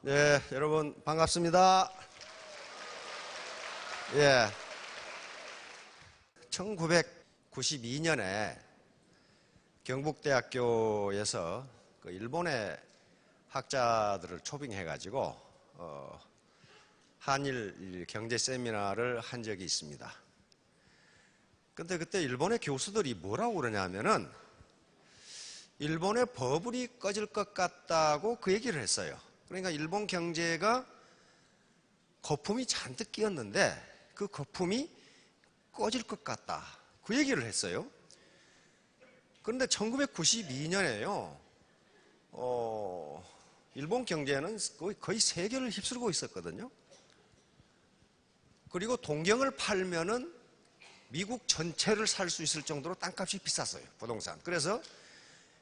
네, 여러분 반갑습니다. 예, 1992년에 경북대학교에서 그 일본의 학자들을 초빙해가지고 한일 경제 세미나를 한 적이 있습니다. 근데 그때 일본의 교수들이 뭐라고 그러냐면은 일본의 버블이 꺼질 것 같다고 그 얘기를 했어요. 그러니까 일본 경제가 거품이 잔뜩 끼었는데 그 거품이 꺼질 것 같다. 그 얘기를 했어요. 그런데 1992년에요. 일본 경제는 거의 세계를 휩쓸고 있었거든요. 그리고 동경을 팔면은 미국 전체를 살 수 있을 정도로 땅값이 비쌌어요. 부동산. 그래서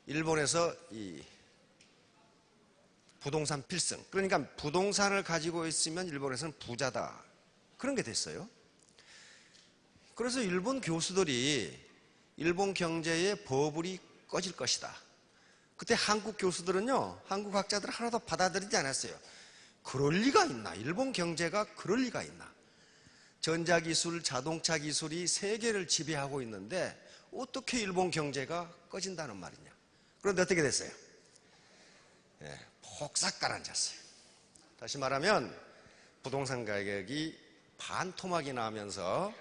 일본에서 이 부동산 필승. 그러니까 부동산을 가지고 있으면 일본에서는 부자다. 그런 게 됐어요. 그래서 일본 교수들이 일본 경제의 버블이 꺼질 것이다. 그때 한국 교수들은요, 한국 학자들 하나도 받아들이지 않았어요. 그럴 리가 있나? 일본 경제가 그럴 리가 있나? 전자기술, 자동차 기술이 세계를 지배하고 있는데 어떻게 일본 경제가 꺼진다는 말이냐? 그런데 어떻게 됐어요? 폭삭 가라앉았어요. 다시 말하면 부동산 가격이 반토막이 나면서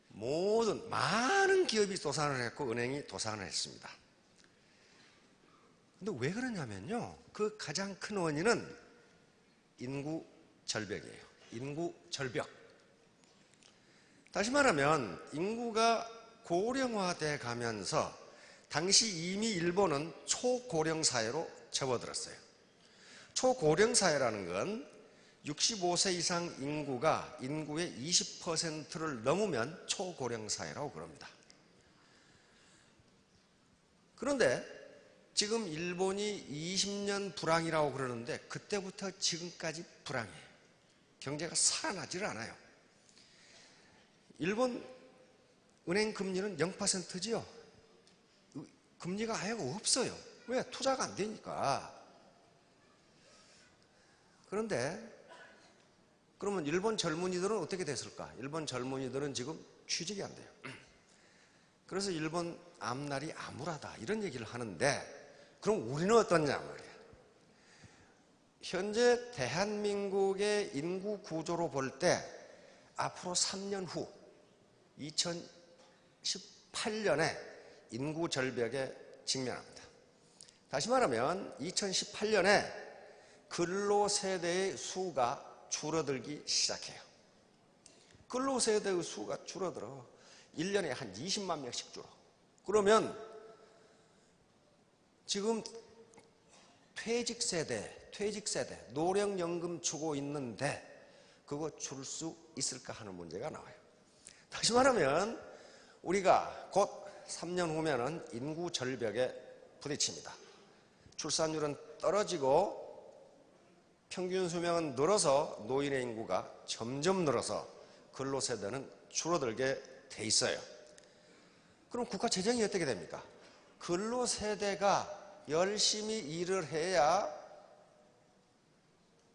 많은 기업이 도산을 했고 은행이 도산을 했습니다. 근데 왜 그러냐면요, 그 가장 큰 원인은 인구 절벽이에요. 인구 절벽. 다시 말하면 인구가 고령화돼 가면서 당시 이미 일본은 초고령 사회로 접어들었어요. 초고령 사회라는 건 65세 이상 인구가 인구의 20%를 넘으면 초고령 사회라고 그럽니다. 그런데 지금 일본이 20년 불황이라고 그러는데 그때부터 지금까지 불황이에요. 경제가 살아나지를 않아요. 일본 은행 금리는 0%지요. 금리가 아예 없어요. 왜? 투자가 안 되니까. 그런데 그러면 일본 젊은이들은 어떻게 됐을까? 일본 젊은이들은 지금 취직이 안 돼요. 그래서 일본 앞날이 암울하다 이런 얘기를 하는데 그럼 우리는 어떠냐 말이에요. 현재 대한민국의 인구 구조로 볼 때 앞으로 3년 후 2018년에 인구 절벽에 직면합니다. 다시 말하면 2018년에 근로세대의 수가 줄어들기 시작해요. 근로세대의 수가 줄어들어 1년에 한 20만 명씩 줄어. 그러면 지금 퇴직세대, 노령연금 주고 있는데 그거 줄 수 있을까 하는 문제가 나와요. 다시 말하면 우리가 곧 3년 후면은 인구 절벽에 부딪힙니다. 출산율은 떨어지고 평균 수명은 늘어서 노인의 인구가 점점 늘어서 근로세대는 줄어들게 돼 있어요. 그럼 국가 재정이 어떻게 됩니까? 근로세대가 열심히 일을 해야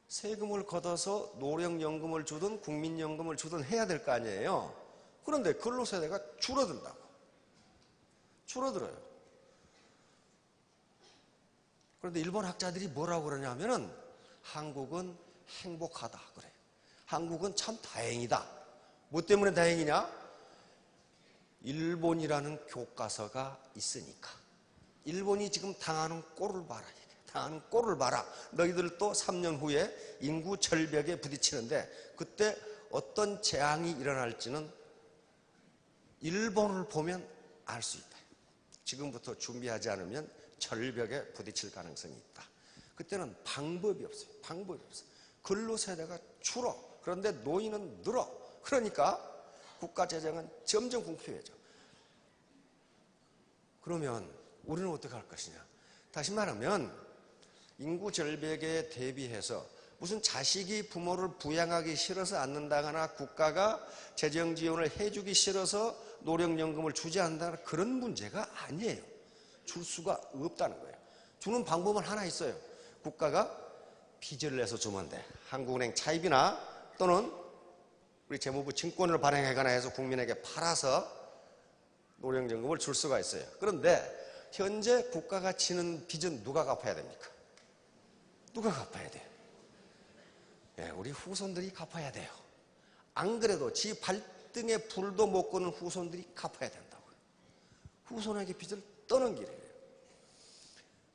세금을 걷어서 노령연금을 주든 국민연금을 주든 해야 될 거 아니에요. 그런데 근로세대가 줄어든다고. 줄어들어요. 그런데 일본 학자들이 뭐라고 그러냐면은 한국은 행복하다 그래요. 한국은 참 다행이다. 뭐 때문에 다행이냐? 일본이라는 교과서가 있으니까. 일본이 지금 당하는 꼴을 봐라. 당하는 꼴을 봐라. 너희들도 3년 후에 인구 절벽에 부딪히는데 그때 어떤 재앙이 일어날지는 일본을 보면 알 수 있다. 지금부터 준비하지 않으면 절벽에 부딪힐 가능성이 있다. 그때는 방법이 없어요. 방법이 없어요. 근로세대가 줄어. 그런데 노인은 늘어. 그러니까 국가재정은 점점 궁핍해져. 그러면 우리는 어떻게 할 것이냐. 다시 말하면 인구 절벽에 대비해서 무슨 자식이 부모를 부양하기 싫어서 않는다거나 국가가 재정 지원을 해주기 싫어서 노령연금을 주지 않는다거나 그런 문제가 아니에요. 줄 수가 없다는 거예요. 주는 방법은 하나 있어요. 국가가 빚을 내서 주면 돼. 한국은행 차입이나 또는 우리 재무부 증권을 발행하거나 해서 국민에게 팔아서 노령연금을 줄 수가 있어요. 그런데 현재 국가가 지는 빚은 누가 갚아야 됩니까? 누가 갚아야 돼요? 네, 우리 후손들이 갚아야 돼요. 안 그래도 지 발등에 불도 못 끄는 후손들이 갚아야 된다고요. 후손에게 빚을 떠는 길이에요.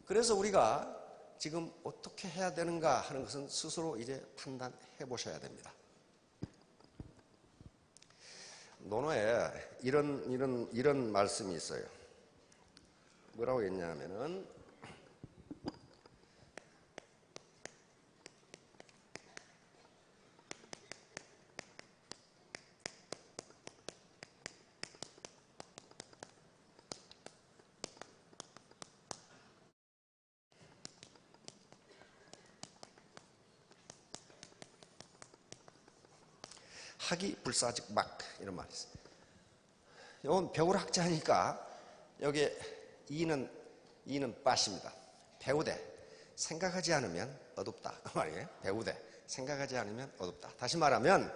그래서 우리가 지금 어떻게 해야 되는가 하는 것은 스스로 이제 판단해 보셔야 됩니다. 논어에 이런 말씀이 있어요. 뭐라고 했냐면은 학이 불사즉 막 이런 말이 있어요. 이건 배울 학자니까 여기 이는 빠십니다. 배우되 생각하지 않으면 어둡다 그 말이에요. 배우되 생각하지 않으면 어둡다. 다시 말하면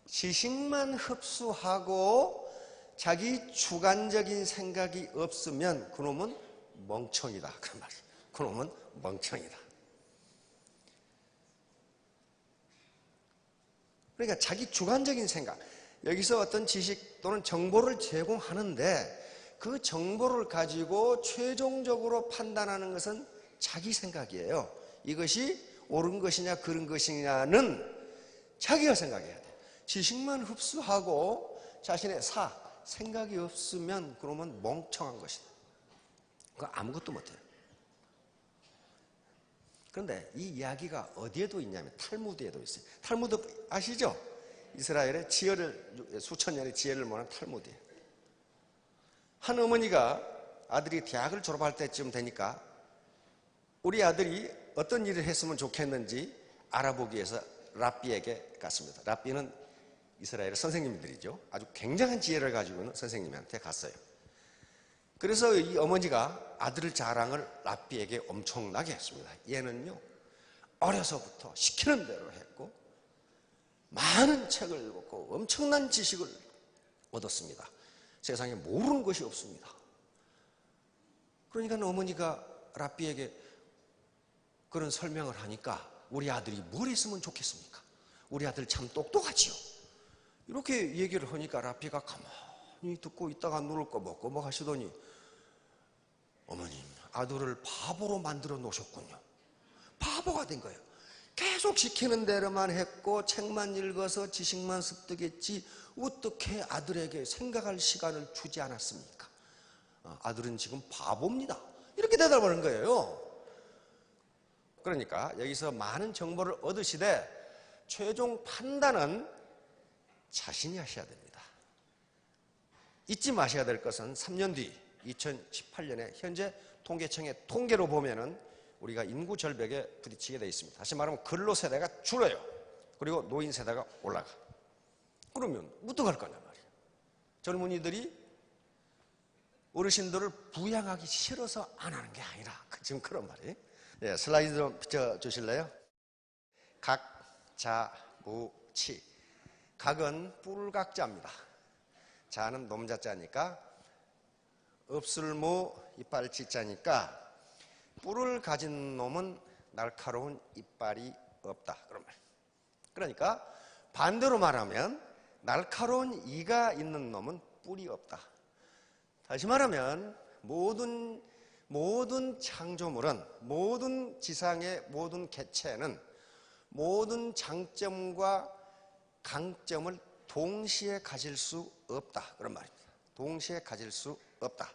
지식만 흡수하고 자기 주관적인 생각이 없으면 그놈은 멍청이다 그 말이에요. 그놈은 멍청이다. 그러니까 자기 주관적인 생각, 여기서 어떤 지식 또는 정보를 제공하는데 그 정보를 가지고 최종적으로 판단하는 것은 자기 생각이에요. 이것이 옳은 것이냐 그른 것이냐는 자기가 생각해야 돼요. 지식만 흡수하고 자신의 생각이 없으면 그러면 멍청한 것이다. 그거 아무것도 못해요. 그런데 이 이야기가 어디에도 있냐면 탈무드에도 있어요. 탈무드 아시죠? 이스라엘의 수천 년의 지혜를 모는 탈무드예요. 한 어머니가 아들이 대학을 졸업할 때쯤 되니까 우리 아들이 어떤 일을 했으면 좋겠는지 알아보기 위해서 랍비에게 갔습니다. 랍비는 이스라엘의 선생님들이죠. 아주 굉장한 지혜를 가지고 있는 선생님한테 갔어요. 그래서 이 어머니가 아들의 자랑을 랍비에게 엄청나게 했습니다. 얘는요, 어려서부터 시키는 대로 했고 많은 책을 읽었고 엄청난 지식을 얻었습니다. 세상에 모르는 것이 없습니다. 그러니까 어머니가 랍비에게 그런 설명을 하니까 우리 아들이 뭘 했으면 좋겠습니까? 우리 아들 참 똑똑하지요. 이렇게 얘기를 하니까 랍비가 가만히 듣고 있다가 눈을 꺼벅꺼벅 하시더니 어머님, 아들을 바보로 만들어 놓으셨군요. 바보가 된 거예요. 계속 시키는 대로만 했고 책만 읽어서 지식만 습득했지 어떻게 아들에게 생각할 시간을 주지 않았습니까? 아들은 지금 바보입니다. 이렇게 대답하는 거예요. 그러니까 여기서 많은 정보를 얻으시되 최종 판단은 자신이 하셔야 됩니다. 잊지 마셔야 될 것은 3년 뒤 2018년에 현재 통계청의 통계로 보면은 우리가 인구 절벽에 부딪히게 되어 있습니다. 다시 말하면 근로 세대가 줄어요. 그리고 노인 세대가 올라가. 그러면 어떡할 거냐 말이에요. 젊은이들이 어르신들을 부양하기 싫어서 안 하는 게 아니라 지금 그런 말이에요. 네, 슬라이드 좀 비춰주실래요? 각, 자, 무, 치. 각은 뿔각자입니다. 자는 놈자자니까 없을무 이빨치자니까 뿔을 가진 놈은 날카로운 이빨이 없다. 그런 말. 그러니까 반대로 말하면 날카로운 이가 있는 놈은 뿔이 없다. 다시 말하면 모든 창조물은, 모든 지상의 모든 개체는 모든 장점과 강점을 동시에 가질 수 없다. 그런 말입니다. 동시에 가질 수 없다.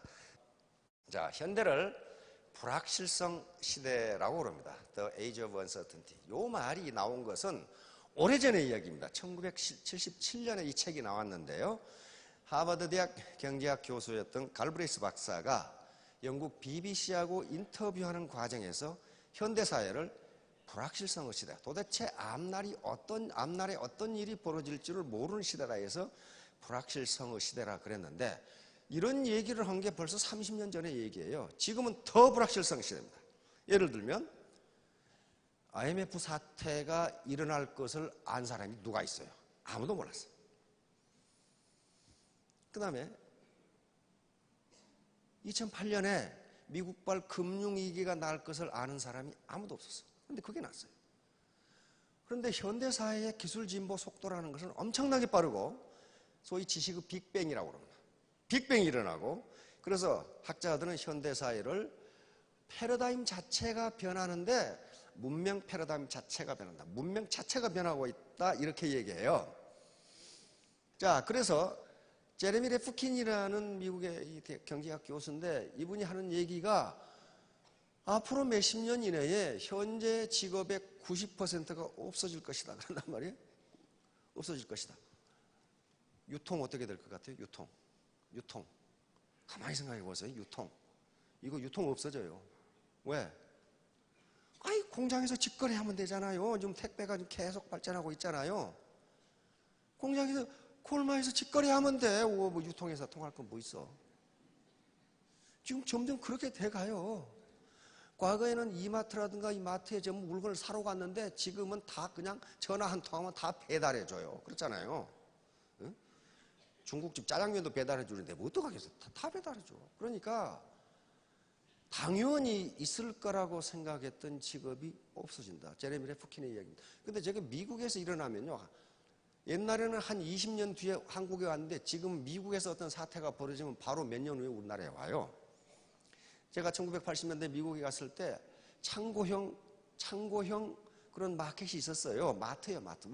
자, 현대를 불확실성 시대라고 그럽니다. The Age of Uncertainty. 이 말이 나온 것은 오래전의 이야기입니다. 1977년에 이 책이 나왔는데요. 하버드 대학 경제학 교수였던 갈브레이스 박사가 영국 BBC하고 인터뷰하는 과정에서 현대사회를 불확실성의 시대, 도대체 앞날에 어떤 일이 벌어질지를 모르는 시대라 해서 불확실성의 시대라 그랬는데 이런 얘기를 한 게 벌써 30년 전의 얘기예요. 지금은 더 불확실성 시대입니다. 예를 들면 IMF 사태가 일어날 것을 안 사람이 누가 있어요? 아무도 몰랐어요. 그 다음에 2008년에 미국발 금융위기가 날 것을 아는 사람이 아무도 없었어요. 그런데 그게 났어요. 그런데 현대사회의 기술진보 속도라는 것은 엄청나게 빠르고 소위 지식의 빅뱅이라고 그럽니다. 빅뱅이 일어나고 그래서 학자들은 현대사회를 패러다임 자체가 변하는데 문명 패러다임 자체가 변한다. 문명 자체가 변하고 있다. 이렇게 얘기해요. 자, 그래서 제레미 레프킨이라는 미국의 경제학 교수인데 이분이 하는 얘기가 앞으로 몇십 년 이내에 현재 직업의 90%가 없어질 것이다. 그런단 말이에요. 없어질 것이다. 유통 어떻게 될 것 같아요? 유통. 가만히 생각해 보세요. 이거 유통 없어져요. 왜? 아이, 공장에서 직거래하면 되잖아요. 지금 택배가 계속 발전하고 있잖아요. 공장에서 콜마에서 직거래하면 돼. 뭐 유통해서 통할 건 뭐 있어. 지금 점점 그렇게 돼가요. 과거에는 이마트라든가 이 마트에 전부 물건을 사러 갔는데 지금은 다 그냥 전화 한 통하면 다 배달해줘요. 그렇잖아요. 응? 중국집 짜장면도 배달해주는데 뭐 어떡하겠어. 다 배달해줘. 그러니까 당연히 있을 거라고 생각했던 직업이 없어진다. 제레미 레프킨의 이야기입니다. 근데 저게 미국에서 일어나면요. 옛날에는 한 20년 뒤에 한국에 왔는데 지금 미국에서 어떤 사태가 벌어지면 바로 몇 년 후에 우리나라에 와요. 제가 1980년대 미국에 갔을 때 창고형 그런 마켓이 있었어요. 마트예요, 마트.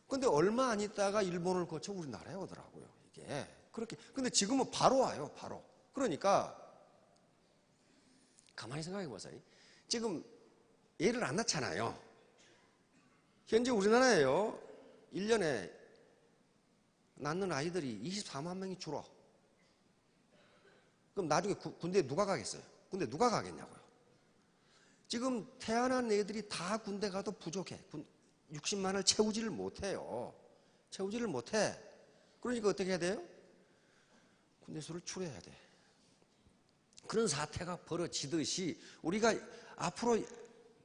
근데 얼마 안 있다가 일본을 거쳐 우리나라에 오더라고요. 이게. 그렇게. 근데 지금은 바로 와요, 바로. 그러니까 가만히 생각해 보세요. 지금 애를 안 낳잖아요. 현재 우리나라에요. 1년에 낳는 아이들이 24만 명이 줄어. 그럼 나중에 군대에 누가 가겠어요? 군대 누가 가겠냐고요. 지금 태어난 애들이 다 군대 가도 부족해. 60만을 채우지를 못해요. 채우지를 못해. 그러니까 어떻게 해야 돼요? 군대 수를 줄여야 돼. 그런 사태가 벌어지듯이 우리가 앞으로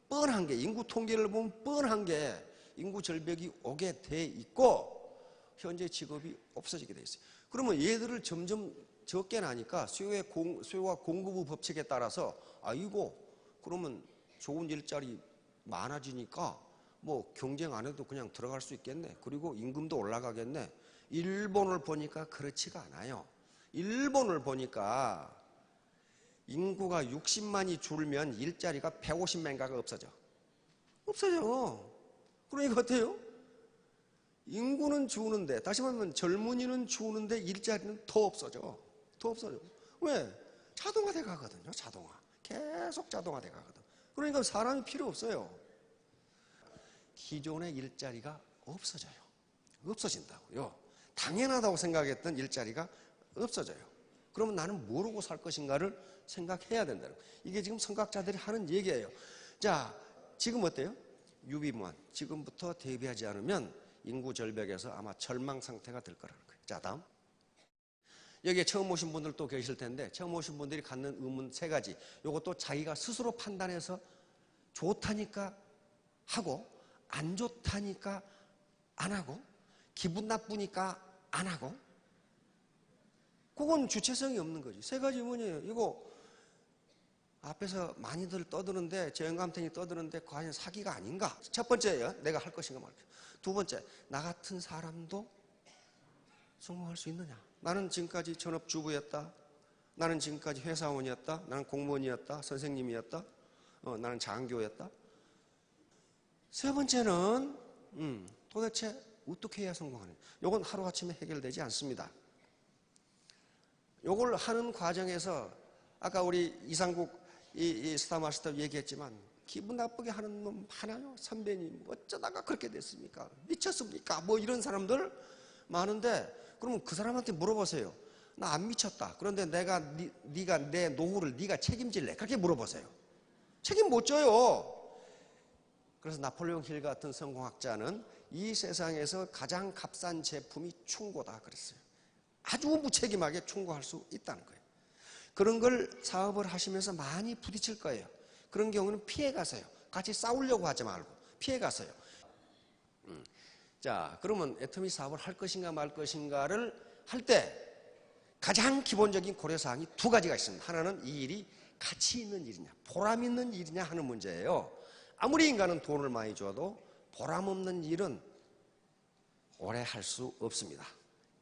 뻔한 게 인구 통계를 보면 뻔한 게 인구 절벽이 오게 돼 있고 현재 직업이 없어지게 돼 있어요. 그러면 얘들을 점점 적게 나니까 수요와 공급의 법칙에 따라서 아이고 그러면 좋은 일자리 많아지니까 뭐 경쟁 안 해도 그냥 들어갈 수 있겠네. 그리고 임금도 올라가겠네. 일본을 보니까 그렇지가 않아요. 일본을 보니까 인구가 60만이 줄면 일자리가 150만가가 없어져. 없어져. 그러니까 어때요? 인구는 주는데, 다시 말하면 젊은이는 주는데 일자리는 더 없어져. 더 없어져. 왜? 자동화돼 가거든요. 자동화. 계속 자동화돼 가거든. 그러니까 사람이 필요 없어요. 기존의 일자리가 없어져요. 없어진다고요. 당연하다고 생각했던 일자리가 없어져요. 그러면 나는 뭐라고 살 것인가를 생각해야 된다는 거예요. 이게 지금 선각자들이 하는 얘기예요. 자, 지금 어때요? 유비무환. 지금부터 대비하지 않으면 인구 절벽에서 아마 절망 상태가 될 거라는 거예요. 자, 다음. 여기에 처음 오신 분들도 계실 텐데 처음 오신 분들이 갖는 의문 3가지. 이것도 자기가 스스로 판단해서 좋다니까 하고 안 좋다니까 안 하고 기분 나쁘니까 안 하고 그건 주체성이 없는 거지. 3가지 뭐냐요? 이거 앞에서 많이들 떠드는데 저 영감탱이 떠드는데 과연 사기가 아닌가? 첫 번째예요. 내가 할 것인가 말까. 두 번째, 나 같은 사람도 성공할 수 있느냐? 나는 지금까지 전업주부였다. 나는 지금까지 회사원이었다. 나는 공무원이었다. 선생님이었다. 나는 장교였다. 세 번째는 도대체 어떻게 해야 성공하느냐? 이건 하루아침에 해결되지 않습니다. 이걸 하는 과정에서 아까 우리 이상국 이 스타마스터 얘기했지만 기분 나쁘게 하는 놈 하나요? 선배님 어쩌다가 그렇게 됐습니까? 미쳤습니까? 뭐 이런 사람들 많은데 그러면 그 사람한테 물어보세요. 나 안 미쳤다. 그런데 네가 내 노후를 네가 책임질래? 그렇게 물어보세요. 책임 못 져요. 그래서 나폴레옹 힐 같은 성공학자는 이 세상에서 가장 값싼 제품이 충고다 그랬어요. 아주 무책임하게 충고할 수 있다는 거예요. 그런 걸 사업을 하시면서 많이 부딪힐 거예요. 그런 경우는 피해 가세요. 같이 싸우려고 하지 말고 피해가세요. 자, 그러면 애터미 사업을 할 것인가 말 것인가를 할 때 가장 기본적인 고려사항이 두 가지가 있습니다. 하나는 이 일이 가치 있는 일이냐, 보람 있는 일이냐 하는 문제예요. 아무리 인간은 돈을 많이 줘도 보람 없는 일은 오래 할 수 없습니다.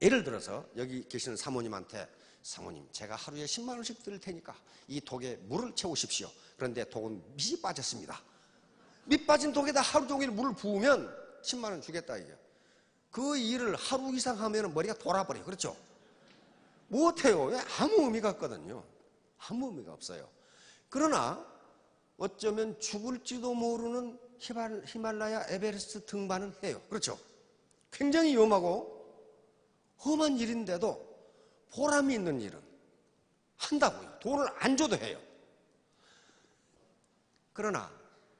예를 들어서 여기 계시는 사모님한테 사모님, 제가 하루에 10만 원씩 드릴 테니까 이 독에 물을 채우십시오. 그런데 독은 밑이 빠졌습니다. 밑 빠진 독에다 하루 종일 물을 부으면 10만 원 주겠다 이게. 그 일을 하루 이상 하면 머리가 돌아버려요. 그렇죠? 못해요. 왜? 아무 의미가 없거든요. 아무 의미가 없어요. 그러나 어쩌면 죽을지도 모르는 히말라야 에베레스트 등반은 해요. 그렇죠? 굉장히 위험하고 험한 일인데도 보람이 있는 일은 한다고요. 돈을 안 줘도 해요. 그러나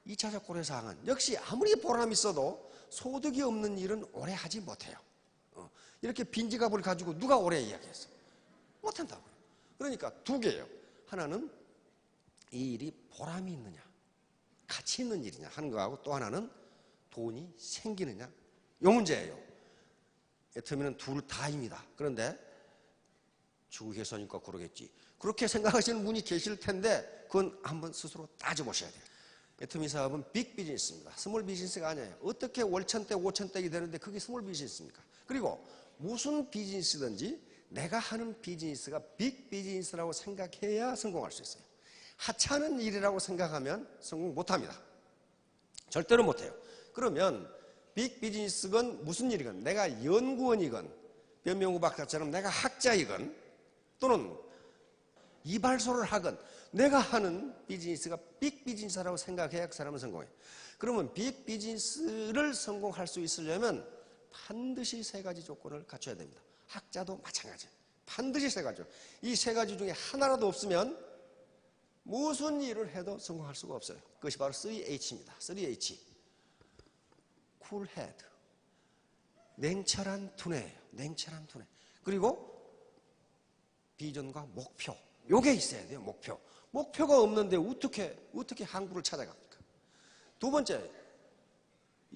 2차적 고려사항은 역시 아무리 보람이 있어도 소득이 없는 일은 오래 하지 못해요. 이렇게 빈지갑을 가지고 누가 오래 이야기했어요? 못한다고요. 그러니까 두 개예요. 하나는 이 일이 보람이 있느냐, 가치 있는 일이냐 하는 거하고 또 하나는 돈이 생기느냐, 이 문제예요. 애터미는 둘 다입니다. 그런데 주회사니까 그러겠지. 그렇게 생각하시는 분이 계실 텐데 그건 한번 스스로 따져보셔야 돼요. 애터미 사업은 빅 비즈니스입니다. 스몰 비즈니스가 아니에요. 어떻게 월천대, 오천대이 되는데 그게 스몰 비즈니스입니까? 그리고 무슨 비즈니스든지 내가 하는 비즈니스가 빅 비즈니스라고 생각해야 성공할 수 있어요. 하찮은 일이라고 생각하면 성공 못합니다. 절대로 못해요. 그러면 빅 비즈니스건 무슨 일이건 내가 연구원이건 변명우 박사처럼 내가 학자이건 또는 이발소를 하건 내가 하는 비즈니스가 빅 비즈니스라고 생각해야 그 사람은 성공해요. 그러면 빅 비즈니스를 성공할 수 있으려면 반드시 세 가지 조건을 갖춰야 됩니다. 학자도 마찬가지예요. 반드시 세 가지죠. 이 세 가지 중에 하나라도 없으면 무슨 일을 해도 성공할 수가 없어요. 그것이 바로 3H입니다. 3H. Cool head. 냉철한 두뇌예요. 냉철한 두뇌. 그리고 비전과 목표. 요게 있어야 돼요. 목표. 목표가 없는데 어떻게 항구를 찾아갑니까? 두 번째,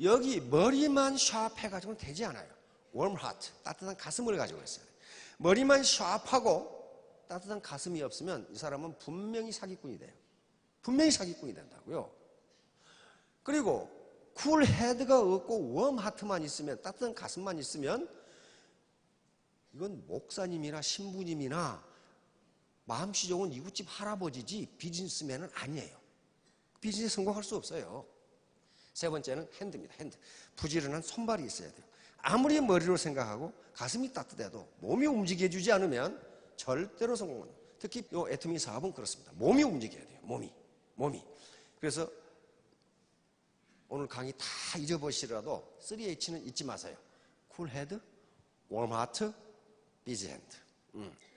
여기 머리만 샤프해가지고는 되지 않아요. warm heart, 따뜻한 가슴을 가지고 있어요. 머리만 샤프하고 따뜻한 가슴이 없으면 이 사람은 분명히 사기꾼이 돼요. 분명히 사기꾼이 된다고요. 그리고 쿨 헤드가 없고 웜 하트만 있으면, 따뜻한 가슴만 있으면 이건 목사님이나 신부님이나 마음씨 좋은 이웃집 할아버지지 비즈니스맨은 아니에요. 비즈니스 성공할 수 없어요. 세 번째는 핸드입니다. 핸드. 부지런한 손발이 있어야 돼요. 아무리 머리로 생각하고 가슴이 따뜻해도 몸이 움직여주지 않으면 절대로 성공은 안 돼요. 특히 이 애터미 사업은 그렇습니다. 몸이 움직여야 돼요. 몸이. 그래서 오늘 강의 다 잊어보시더라도 3H는 잊지 마세요. 쿨 헤드, 웜 하트, 비지 핸드.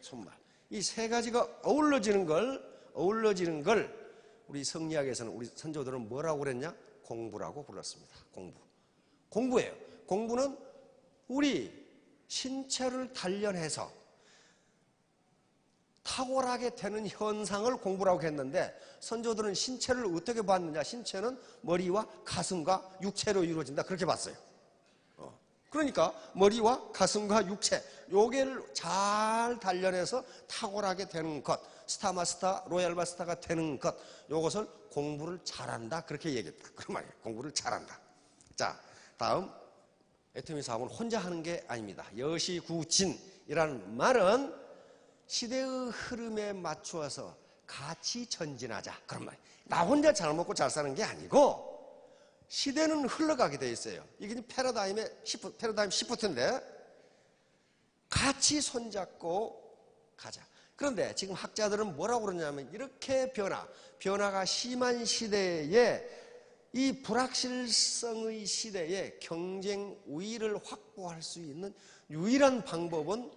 손발. 이 세 가지가 어우러지는 걸 우리 성리학에서는 우리 선조들은 뭐라고 그랬냐? 공부라고 불렀습니다. 공부예요. 공부는 우리 신체를 단련해서 탁월하게 되는 현상을 공부라고 했는데 선조들은 신체를 어떻게 봤느냐? 신체는 머리와 가슴과 육체로 이루어진다. 그렇게 봤어요. 그러니까 머리와 가슴과 육체 요게를 잘 단련해서 탁월하게 되는 것, 스타마스터, 로얄마스터가 되는 것, 요것을 공부를 잘한다 그렇게 얘기했다. 그런 말이에요. 공부를 잘한다. 자, 다음 애터미 사업은 혼자 하는 게 아닙니다. 여시구진이라는 말은 시대의 흐름에 맞추어서 같이 전진하자 그런 말이에요. 나 혼자 잘 먹고 잘 사는 게 아니고 시대는 흘러가게 돼 있어요. 이게 패러다임 시프트인데 같이 손잡고 가자. 그런데 지금 학자들은 뭐라고 그러냐면 이렇게 변화가 심한 시대에 이 불확실성의 시대에 경쟁 우위를 확보할 수 있는 유일한 방법은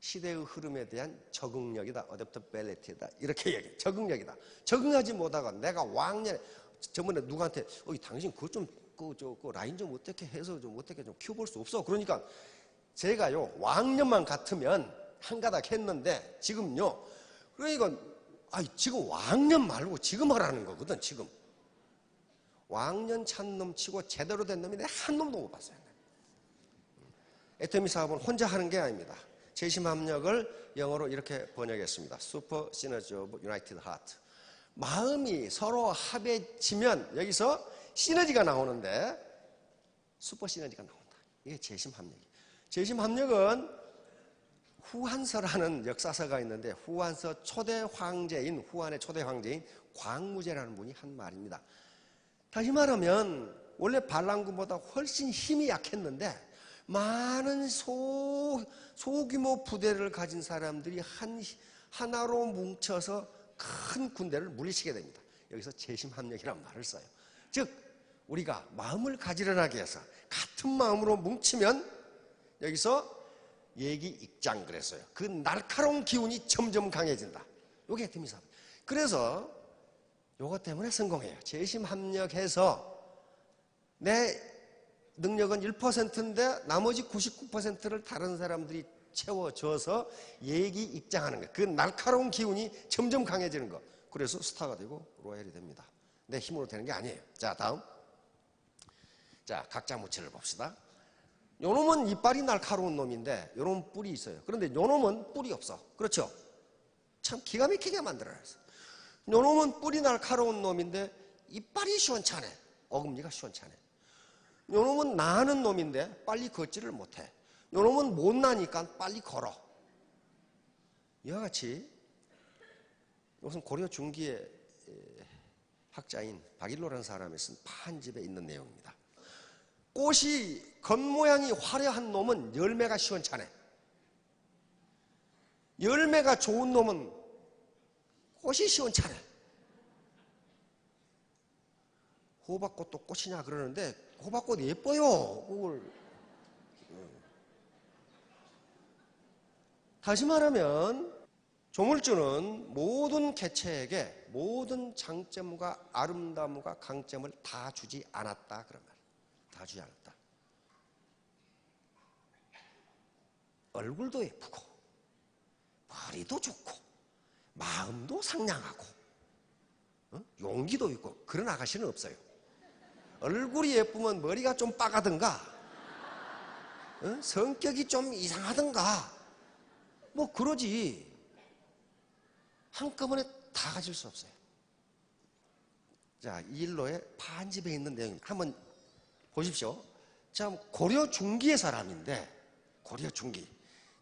시대의 흐름에 대한 적응력이다. 어댑터빌리티다. 이렇게 얘기해요. 적응력이다. 적응하지 못하고 내가 왕년에 저번에 누구한테 당신 그거 좀 그 라인 좀 어떻게 해서 좀 어떻게 좀 키워볼 수 없어. 그러니까 제가요 왕년만 같으면 한가닥 했는데 지금요 그러니까 지금 왕년 말고 지금 하라는 거거든. 지금 왕년찬 놈 치고 제대로 된 놈이 내 한 놈도 못 봤어요. 애터미 사업은 혼자 하는 게 아닙니다. 재심합력을 영어로 이렇게 번역했습니다. Super Synergy of United Heart. 마음이 서로 합해지면 여기서 시너지가 나오는데 슈퍼 시너지가 나온다. 이게 재심합력이에요. 재심합력은 후한서라는 역사서가 있는데 후한서 초대 황제인 후한의 초대 황제인 광무제라는 분이 한 말입니다. 다시 말하면 원래 반란군보다 훨씬 힘이 약했는데 많은 소규모 부대를 가진 사람들이 하나로 뭉쳐서 큰 군대를 물리치게 됩니다. 여기서 재심합력이라는 말을 써요. 즉 우리가 마음을 가지런하게 해서 같은 마음으로 뭉치면 여기서 예기익장 그랬어요. 그 날카로운 기운이 점점 강해진다. 이게 애터미 사업. 그래서 요것 때문에 성공해요. 재심합력해서 내 능력은 1%인데 나머지 99%를 다른 사람들이 채워줘서 예기익장하는 거예요. 그 날카로운 기운이 점점 강해지는 거. 그래서 스타가 되고 로얄이 됩니다. 내 힘으로 되는 게 아니에요. 자, 다음. 자, 각자 무치를 봅시다. 요 놈은 이빨이 날카로운 놈인데 요 놈은 뿔이 있어요. 그런데 요 놈은 뿔이 없어. 그렇죠? 참 기가 막히게 만들어놨어. 요 놈은 뿔이 날카로운 놈인데 이빨이 시원찮아. 어금니가 시원찮아. 요 놈은 나는 놈인데 빨리 걷지를 못해. 요 놈은 못 나니까 빨리 걸어. 이와 같이 이것은 고려 중기의 학자인 박일로라는 사람이 쓴 판집에 있는 내용입니다. 꽃이 겉모양이 화려한 놈은 열매가 시원찮아. 열매가 좋은 놈은 꽃이 시원찮아. 호박꽃도 꽃이냐 그러는데 호박꽃 예뻐요. 그걸. 다시 말하면 조물주는 모든 개체에게 모든 장점과 아름다움과 강점을 다 주지 않았다 그런 말이에요. 다 주지 않았다. 얼굴도 예쁘고 머리도 좋고 마음도 상냥하고 용기도 있고 그런 아가씨는 없어요. 얼굴이 예쁘면 머리가 좀 빠가든가 성격이 좀 이상하든가 뭐 그러지 한꺼번에 다 가질 수 없어요. 자, 이일로의 판집에 있는 내용입니다. 한번 보십시오. 자, 고려 중기의 사람인데 고려 중기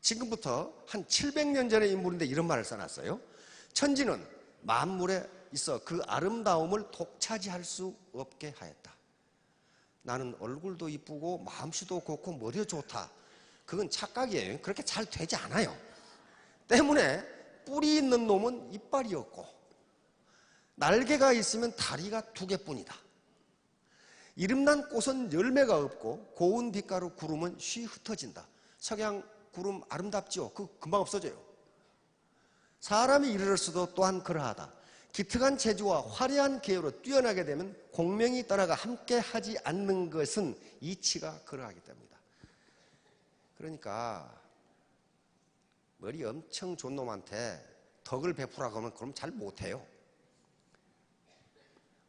지금부터 한 700년 전의 인물인데 이런 말을 써놨어요. 천지는 만물에 있어 그 아름다움을 독차지할 수 없게 하였다. 나는 얼굴도 이쁘고 마음씨도 좋고 머리도 좋다. 그건 착각이에요. 그렇게 잘 되지 않아요. 때문에 뿔이 있는 놈은 이빨이 없고 날개가 있으면 다리가 2개뿐이다. 이름난 꽃은 열매가 없고 고운 빛가루 구름은 쉬 흩어진다. 석양 구름 아름답지요? 그 금방 없어져요. 사람이 이르를 수도 또한 그러하다. 기특한 재주와 화려한 기회로 뛰어나게 되면 공명이 떠나가 함께 하지 않는 것은 이치가 그러하기 때문이다. 그러니까 머리 엄청 좋은 놈한테 덕을 베푸라고 하면 그럼 잘 못해요.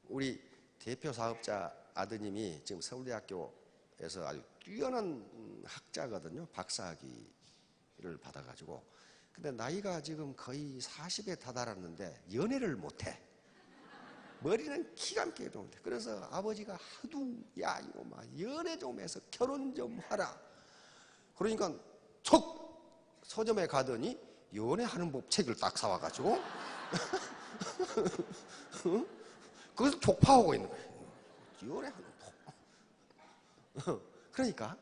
우리 대표 사업자 아드님이 지금 서울대학교에서 아주 뛰어난 학자거든요. 박사학위를 받아가지고. 근데 나이가 지금 거의 40에 다다랐는데 연애를 못해. 머리는 기가 막히게 좋은데. 그래서 아버지가 하도 야 이거 막 연애 좀 해서 결혼 좀 하라. 그러니까 툭 서점에 가더니 연애하는 법 책을 딱 사와가지고 거기서 족파하고 있는 거예요. 연애하는 법. 그러니까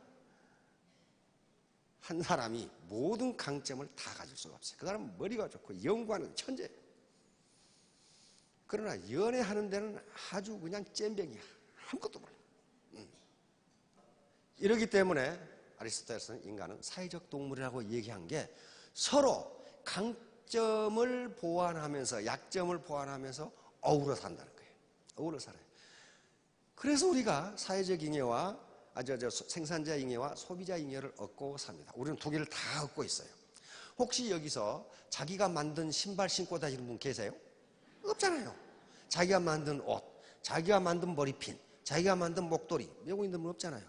한 사람이 모든 강점을 다 가질 수가 없어요. 그 사람은 머리가 좋고 연구하는 천재예요. 그러나 연애하는 데는 아주 그냥 잼병이야. 아무것도 몰라. 이러기 때문에 아리스토텔레스는 인간은 사회적 동물이라고 얘기한 게 서로 강점을 보완하면서 약점을 보완하면서 어우러 산다는 거예요. 어우러 살아요. 그래서 우리가 사회적 잉여와 생산자 잉여와 소비자 잉여를 얻고 삽니다. 우리는 2개를 다 얻고 있어요. 혹시 여기서 자기가 만든 신발 신고 다니는 분 계세요? 없잖아요. 자기가 만든 옷, 자기가 만든 머리핀, 자기가 만든 목도리, 외국인들은 없잖아요.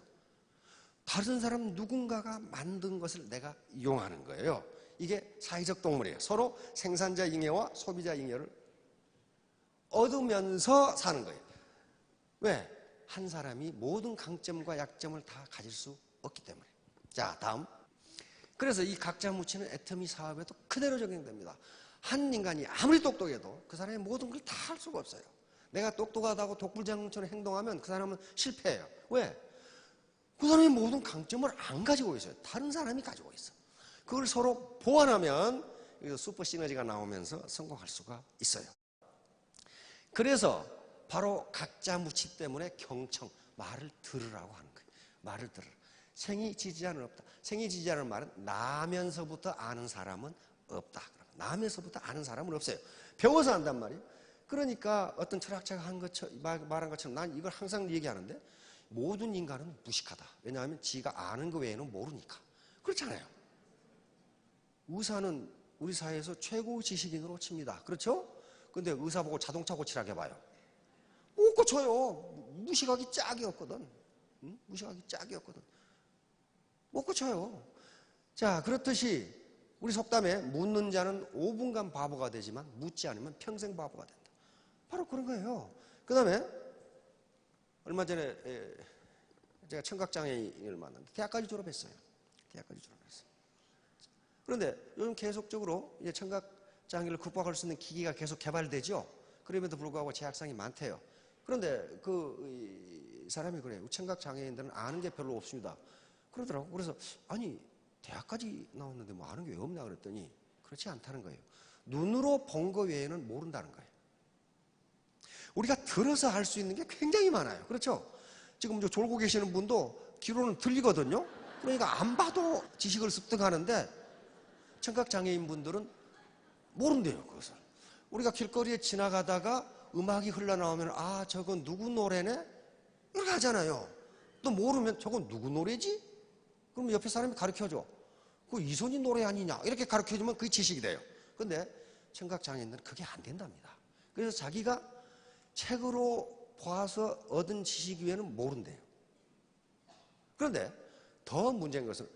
다른 사람 누군가가 만든 것을 내가 이용하는 거예요. 이게 사회적 동물이에요. 서로 생산자 잉여와 소비자 잉여를 얻으면서 사는 거예요. 왜? 한 사람이 모든 강점과 약점을 다 가질 수 없기 때문에. 자, 다음. 그래서 이 각자 묻히는 애터미 사업에도 그대로 적용됩니다. 한 인간이 아무리 똑똑해도 그 사람의 모든 걸 다 할 수가 없어요. 내가 똑똑하다고 독불장군처럼 행동하면 그 사람은 실패해요. 왜? 그 사람의 모든 강점을 안 가지고 있어요. 다른 사람이 가지고 있어. 그걸 서로 보완하면 슈퍼 시너지가 나오면서 성공할 수가 있어요. 그래서 바로 각자 묻히 때문에 경청, 말을 들으라고 하는 거예요. 말을 들으라. 생이 지지자는 없다. 생이 지지자는 말은 나면서부터 아는 사람은 없다. 나면서부터 아는 사람은 없어요. 배워서 안단 말이에요. 그러니까 어떤 철학자가 말한 것처럼 난 이걸 항상 얘기하는데 모든 인간은 무식하다. 왜냐하면 지가 아는 것 외에는 모르니까. 그렇잖아요. 의사는 우리 사회에서 최고 지식인으로 칩니다. 그렇죠? 근데 의사 보고 자동차 고치라고 해봐요. 못 고쳐요. 무식하기 짝이 없거든. 응? 무식하기 짝이 없거든. 못 고쳐요. 자, 그렇듯이 우리 속담에 묻는 자는 5분간 바보가 되지만 묻지 않으면 평생 바보가 된다. 바로 그런 거예요. 그 다음에 얼마 전에 제가 청각장애인을 만났는데 대학까지 졸업했어요. 대학까지 졸업했어요. 그런데 요즘 계속적으로 이제 청각장애를 극복할 수 있는 기기가 계속 개발되죠. 그럼에도 불구하고 제약상이 많대요. 그런데 이 사람이 그래요. 청각장애인들은 아는 게 별로 없습니다. 그러더라고. 그래서 아니 대학까지 나왔는데 뭐 아는 게 왜 없냐 그랬더니 그렇지 않다는 거예요. 눈으로 본 거 외에는 모른다는 거예요. 우리가 들어서 할 수 있는 게 굉장히 많아요. 그렇죠? 지금 졸고 계시는 분도 귀로는 들리거든요. 그러니까 안 봐도 지식을 습득하는데 청각장애인 분들은 모른대요. 그것을. 우리가 길거리에 지나가다가 음악이 흘러나오면 아 저건 누구 노래네? 이렇게 하잖아요. 또 모르면 저건 누구 노래지? 그럼 옆에 사람이 가르쳐줘. 그 이선희 노래 아니냐? 이렇게 가르쳐주면 그게 지식이 돼요. 근데 청각장애인들은 그게 안 된답니다. 그래서 자기가 책으로 봐서 얻은 지식 외에는 모른대요. 그런데 더 문제인 것은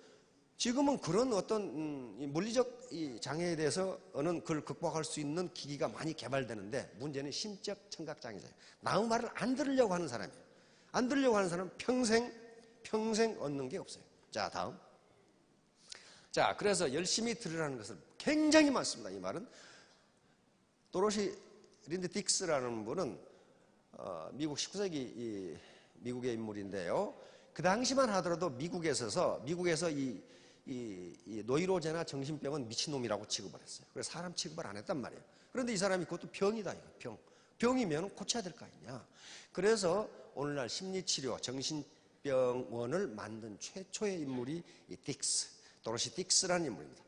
지금은 그런 어떤 물리적 장애에 대해서는 그걸 극복할 수 있는 기기가 많이 개발되는데 문제는 심적 청각장애자예요. 남의 말을 안 들으려고 하는 사람이에요. 안 들으려고 하는 사람은 평생 얻는 게 없어요. 자, 다음. 자, 그래서 열심히 들으라는 것은 굉장히 많습니다. 이 말은. 도로시 린드 딕스라는 분은 미국 19세기 미국의 인물인데요. 그 당시만 하더라도 미국에서 이 노이로제나 정신병은 미친놈이라고 취급을 했어요. 그래서 사람 취급을 안 했단 말이에요. 그런데 이 사람이 그것도 병이다. 이거 병이면 고쳐야 될 거 아니냐. 그래서 오늘날 심리치료, 정신병원을 만든 최초의 인물이 이 도로시 딕스라는 인물입니다.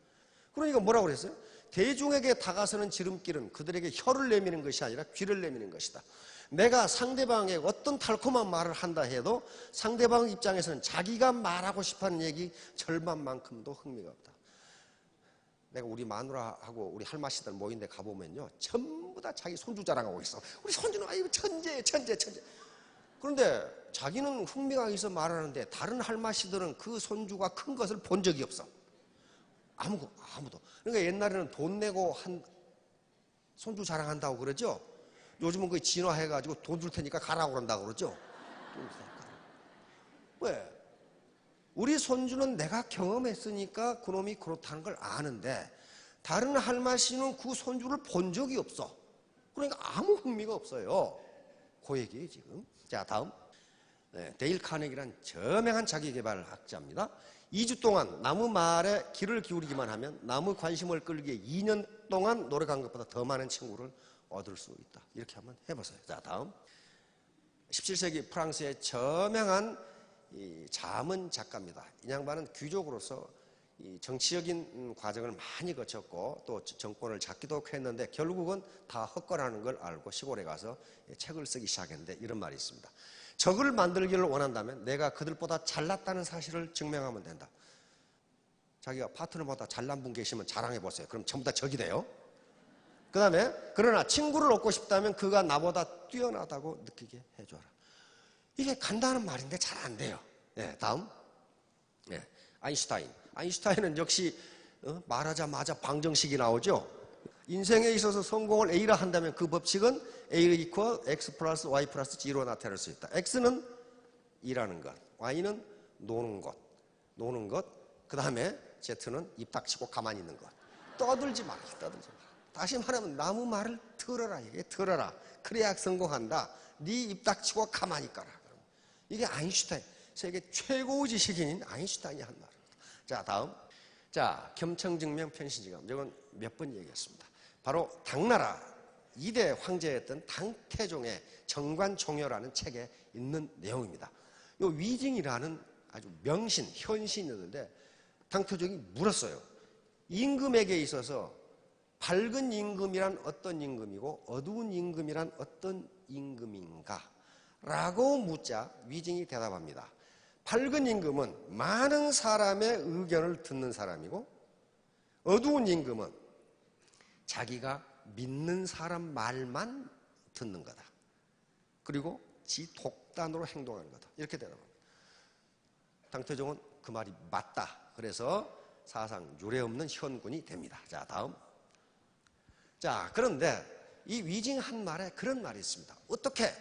그러니까 뭐라고 그랬어요? 대중에게 다가서는 지름길은 그들에게 혀를 내미는 것이 아니라 귀를 내미는 것이다. 내가 상대방에게 어떤 달콤한 말을 한다 해도 상대방 입장에서는 자기가 말하고 싶어하는 얘기 절반만큼도 흥미가 없다. 내가 우리 마누라하고 우리 할마씨들 모인 데 가보면요. 전부 다 자기 손주 자랑하고 있어. 우리 손주는 아이고 천재. 그런데 자기는 흥미가 있어 말하는데 다른 할마씨들은 그 손주가 큰 것을 본 적이 없어. 아무도. 그러니까 옛날에는 돈 내고 한 손주 자랑한다고 그러죠. 요즘은 그 진화해가지고 돈 줄 테니까 가라고 그런다고 그러죠. 왜? 우리 손주는 내가 경험했으니까 그놈이 그렇다는 걸 아는데 다른 할머니는 그 손주를 본 적이 없어. 그러니까 아무 흥미가 없어요. 그 얘기예요 지금. 자, 다음. 데일 카네기란 저명한 자기개발학자입니다. 2주 동안 나무 말에 귀를 기울이기만 하면 나무 관심을 끌기에 2년 동안 노력한 것보다 더 많은 친구를 얻을 수 있다. 이렇게 한번 해보세요. 자, 다음. 17세기 프랑스의 저명한 자문 작가입니다. 이 양반은 귀족으로서 정치적인 과정을 많이 거쳤고 또 정권을 잡기도 했는데 결국은 다 헛거라는 걸 알고 시골에 가서 책을 쓰기 시작했는데 이런 말이 있습니다. 적을 만들기를 원한다면 내가 그들보다 잘났다는 사실을 증명하면 된다. 자기가 파트너보다 잘난 분 계시면 자랑해 보세요. 그럼 전부 다 적이 돼요. 그 다음에 그러나 친구를 얻고 싶다면 그가 나보다 뛰어나다고 느끼게 해줘라. 이게 간단한 말인데 잘 안 돼요. 네, 다음. 네, 아인슈타인. 아인슈타인은 역시 말하자마자 방정식이 나오죠. 인생에 있어서 성공을 A라 한다면 그 법칙은 A 이퀄 X 플러스 Y 플러스 G로 나타낼 수 있다. X는 일하는 것, Y는 노는 것, 그 다음에 Z는 입 닥치고 가만히 있는 것. 떠들지 마라. 다시 말하면 나무 말을 들어라. 이게 들어라. 그래야 성공한다. 네 입 닥치고 가만히 있거라. 이게 아인슈타인, 세계 최고의 지식인인 아인슈타인이 한 말입니다. 자, 다음. 자, 겸청증명 편신지감. 이건 몇 번 얘기했습니다. 바로 당나라 2대 황제였던 당태종의 정관종효라는 책에 있는 내용입니다. 이 위징이라는 아주 명신, 현신이었는데 당태종이 물었어요. 임금에게 있어서 밝은 임금이란 어떤 임금이고 어두운 임금이란 어떤 임금인가? 라고 묻자 위징이 대답합니다. 밝은 임금은 많은 사람의 의견을 듣는 사람이고 어두운 임금은 자기가 믿는 사람 말만 듣는 거다. 그리고 지 독단으로 행동하는 거다. 이렇게 대답합니다. 당태종은 그 말이 맞다. 그래서 사상 유례 없는 현군이 됩니다. 자, 다음. 자, 그런데 이 위징 한 말에 그런 말이 있습니다. 어떻게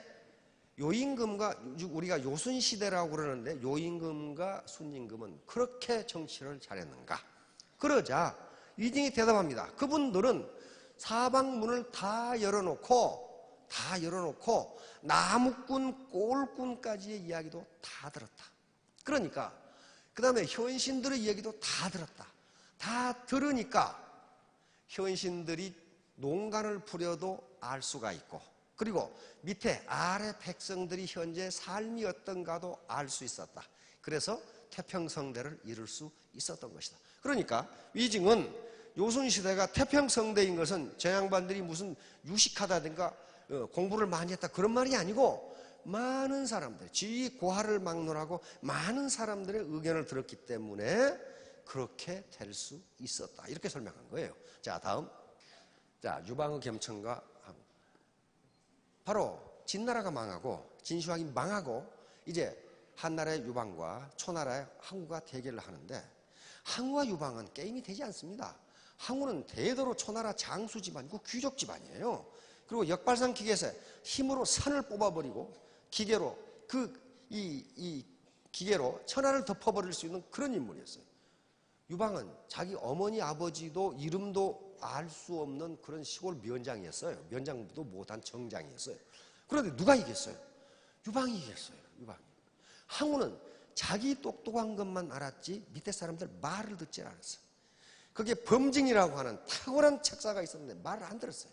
요임금과, 우리가 요순시대라고 그러는데 요임금과 순임금은 그렇게 정치를 잘했는가? 그러자 위징이 대답합니다. 그분들은 사방문을 다 열어놓고 나무꾼, 꼴꾼까지의 이야기도 다 들었다. 그러니까 그 다음에 현신들의 이야기도 다 들었다. 다 들으니까 현신들이 농간을 부려도 알 수가 있고, 그리고 밑에 아래 백성들이 현재 삶이 어떤가도 알 수 있었다. 그래서 태평성대를 이룰 수 있었던 것이다. 그러니까 위징은 요순시대가 태평성대인 것은 저 양반들이 무슨 유식하다든가 공부를 많이 했다 그런 말이 아니고 많은 사람들, 지위 고하를 막론하고 많은 사람들의 의견을 들었기 때문에 그렇게 될 수 있었다. 이렇게 설명한 거예요. 자, 다음. 자, 유방의 겸청과 바로 진나라가 망하고 진시황이 망하고 이제 한나라의 유방과 초나라의 항우가 대결을 하는데 항우와 유방은 게임이 되지 않습니다. 항우는 대대로 초나라 장수 집안이고 귀족 집안이에요. 그리고 역발상 기계에서 힘으로 산을 뽑아버리고 기계로 이 기계로 천하를 덮어버릴 수 있는 그런 인물이었어요. 유방은 자기 어머니 아버지도 이름도 알 수 없는 그런 시골 면장이었어요. 면장도 못한 정장이었어요. 그런데 누가 이겼어요? 유방이 이겼어요. 유방이. 항우는 자기 똑똑한 것만 알았지 밑에 사람들 말을 듣지 않았어요. 그게 범징이라고 하는 탁월한 책사가 있었는데 말을 안 들었어요.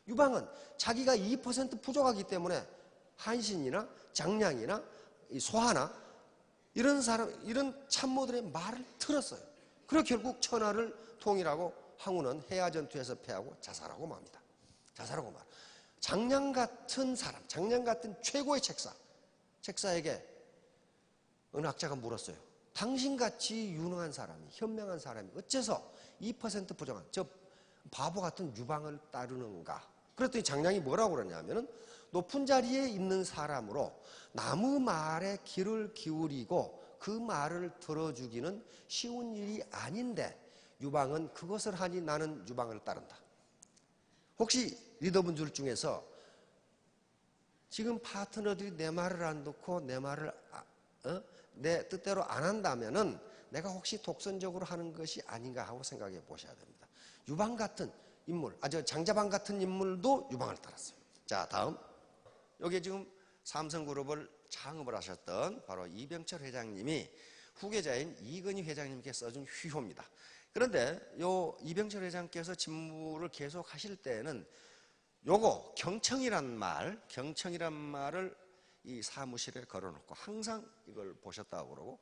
유방은 자기가 2% 부족하기 때문에 한신이나 장량이나 소하나 이런 참모들의 말을 들었어요. 그리고 결국 천하를 통일하고 항우는 해야 전투에서 패하고 자살하고 맙니다. 자살하고 말. 장량 같은 사람, 장량 같은 최고의 책사에게 어느 학자가 물었어요. 당신같이 유능한 사람이, 현명한 사람이 어째서 2% 부족한 저 바보 같은 유방을 따르는가? 그랬더니 장량이 뭐라고 그러냐면은 높은 자리에 있는 사람으로 나무 말에 귀를 기울이고 그 말을 들어주기는 쉬운 일이 아닌데 유방은 그것을 하니 나는 유방을 따른다. 혹시 리더분들 중에서 지금 파트너들이 내 말을 안 듣고 내 말을 내 뜻대로 안 한다면은 내가 혹시 독선적으로 하는 것이 아닌가 하고 생각해 보셔야 됩니다. 유방 같은 인물, 장자방 같은 인물도 유방을 따랐어요. 자, 다음. 여기 지금 삼성그룹을 창업을 하셨던 바로 이병철 회장님이 후계자인 이건희 회장님께 써준 휘호입니다. 그런데 요 이병철 회장께서 직무를 계속 하실 때는 요거 경청이란 말을 이 사무실에 걸어놓고 항상 이걸 보셨다고 그러고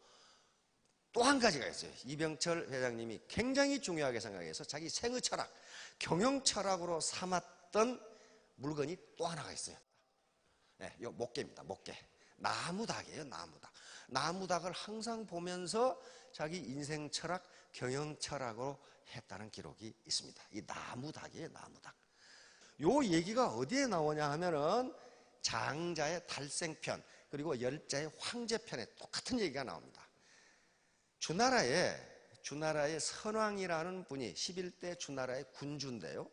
또 한 가지가 있어요. 이병철 회장님이 굉장히 중요하게 생각해서 자기 생의 철학, 경영 철학으로 삼았던 물건이 또 하나가 있어요. 네, 요 목개입니다. 목개. 나무닭이에요. 나무닭을 항상 보면서 자기 인생 철학, 경영 철학으로 했다는 기록이 있습니다. 이 나무닭이에요. 나무닭. 요 얘기가 어디에 나오냐 하면은 장자의 달생편, 그리고 열자의 황제편에 똑같은 얘기가 나옵니다. 주나라의 선왕이라는 분이 11대 주나라의 군주인데요,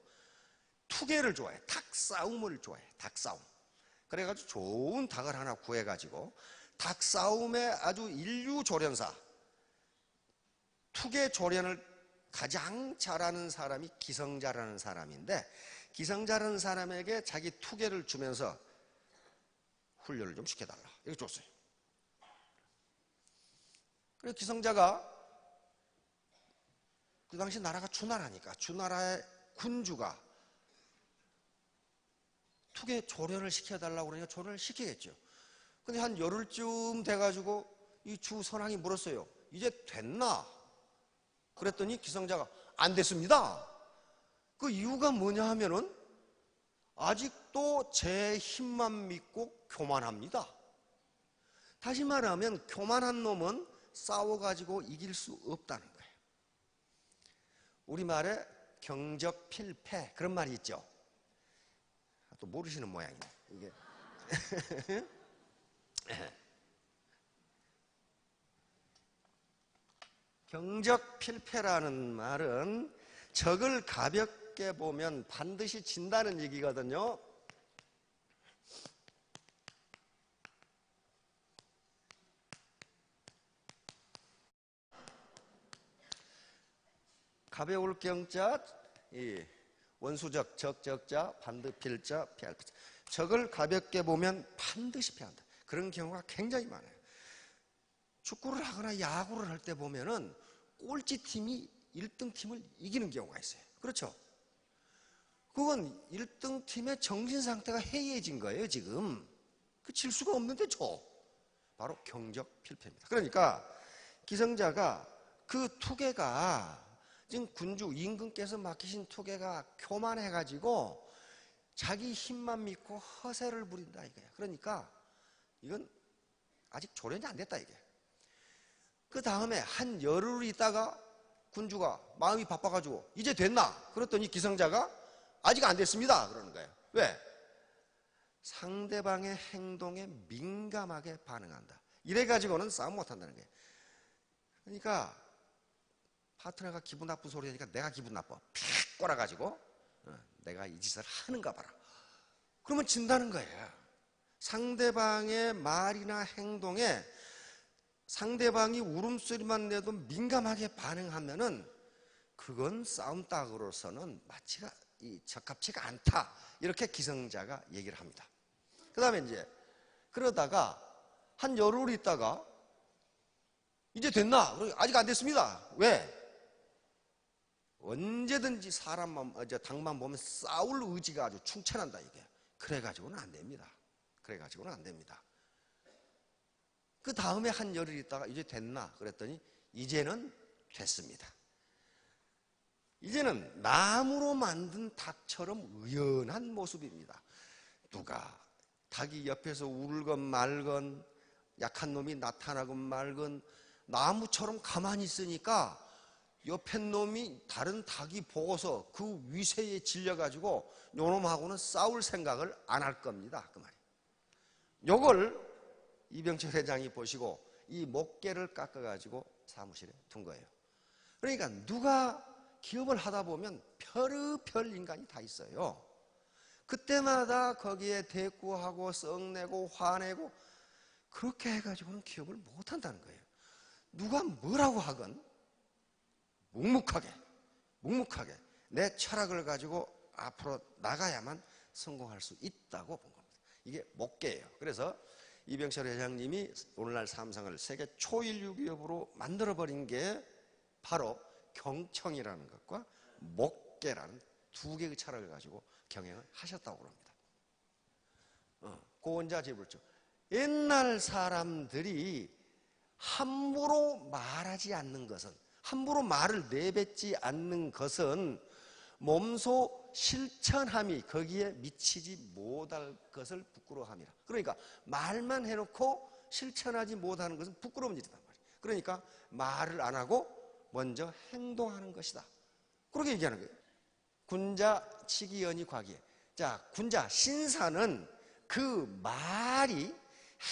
투개를 좋아해. 닭싸움을 좋아해. 닭싸움. 그래가지고 좋은 닭을 하나 구해가지고 닭싸움에 아주 인류조련사, 투개 조련을 가장 잘하는 사람이 기성자라는 사람인데, 기성자라는 사람에게 자기 투개를 주면서 훈련을 좀 시켜달라 이렇게 줬어요. 그래서 기성자가, 그 당시 나라가 주나라니까 주나라의 군주가 투개 조련을 시켜달라고 그러니까 조련을 시키겠죠. 근데 한 열흘쯤 돼가지고 이 주 선왕이 물었어요. 이제 됐나? 그랬더니 기성자가 안 됐습니다. 그 이유가 뭐냐 하면은 아직도 제 힘만 믿고 교만합니다. 다시 말하면 교만한 놈은 싸워가지고 이길 수 없다는 거예요. 우리말에 경적필패 그런 말이 있죠. 또 모르시는 모양이네 이게. 경적필패라는 말은 적을 가볍게 보면 반드시 진다는 얘기거든요. 가벼울 경자, 이 원수적, 적적자, 반드필자, 피할 필자. 적을 가볍게 보면 반드시 피한다. 그런 경우가 굉장히 많아요. 축구를 하거나 야구를 할 때 보면은 꼴찌 팀이 1등 팀을 이기는 경우가 있어요. 그렇죠? 그건 1등 팀의 정신 상태가 해이해진 거예요, 지금. 그 질 수가 없는데 바로 경적필패입니다. 그러니까 기성자가 그 투개가 지금 군주 임금께서 맡기신 투개가 교만해가지고 자기 힘만 믿고 허세를 부린다 이거야. 그러니까 이건 아직 조련이 안 됐다 이게. 그 다음에 한 열흘 있다가 군주가 마음이 바빠가지고 이제 됐나? 그랬더니 기성자가 아직 안 됐습니다 그러는 거예요. 왜? 상대방의 행동에 민감하게 반응한다. 이래가지고는 싸움 못한다는 거예요. 그러니까 파트너가 기분 나쁜 소리 하니까 내가 기분 나빠. 픽 꼬라가지고 내가 이 짓을 하는가 봐라. 그러면 진다는 거예요. 상대방의 말이나 행동에 상대방이 울음소리만 내도 민감하게 반응하면은 그건 싸움 딱으로서는 마치가 적합치가 않다. 이렇게 기성자가 얘기를 합니다. 그 다음에 이제 그러다가 한 열흘 있다가 이제 됐나? 아직 안 됐습니다. 왜? 언제든지 닭만 보면 싸울 의지가 아주 충천한다 이게. 그래가지고는 안 됩니다. 그래가지고는 안 됩니다. 그 다음에 한 열흘 있다가 이제 됐나? 그랬더니 이제는 됐습니다. 이제는 나무로 만든 닭처럼 의연한 모습입니다. 누가 닭이 옆에서 울건 말건 약한 놈이 나타나건 말건 나무처럼 가만히 있으니까 옆에 놈이 다른 닭이 보고서 그 위세에 질려가지고 요놈하고는 싸울 생각을 안 할 겁니다. 그 말이에요. 요걸 이병철 회장이 보시고 이 목계를 깎아가지고 사무실에 둔 거예요. 그러니까 누가 기업을 하다 보면 별의별 인간이 다 있어요. 그때마다 거기에 대꾸하고 썩내고 화내고 그렇게 해가지고는 기업을 못한다는 거예요. 누가 뭐라고 하건 묵묵하게 내 철학을 가지고 앞으로 나가야만 성공할 수 있다고 본 겁니다. 이게 목계예요. 그래서 이병철 회장님이 오늘날 삼성을 세계 초일류 기업으로 만들어버린 게 바로 경청이라는 것과 목계라는 두 개의 철학을 가지고 경영을 하셨다고 그럽니다. 고원자 제불죠. 옛날 사람들이 함부로 말하지 않는 것은, 함부로 말을 내뱉지 않는 것은 몸소 실천함이 거기에 미치지 못할 것을 부끄러워함이라. 그러니까 말만 해놓고 실천하지 못하는 것은 부끄러운 일이단 말이에요. 그러니까 말을 안 하고 먼저 행동하는 것이다. 그렇게 얘기하는 거예요. 군자 치기연이 과기에. 자, 군자 신사는 그 말이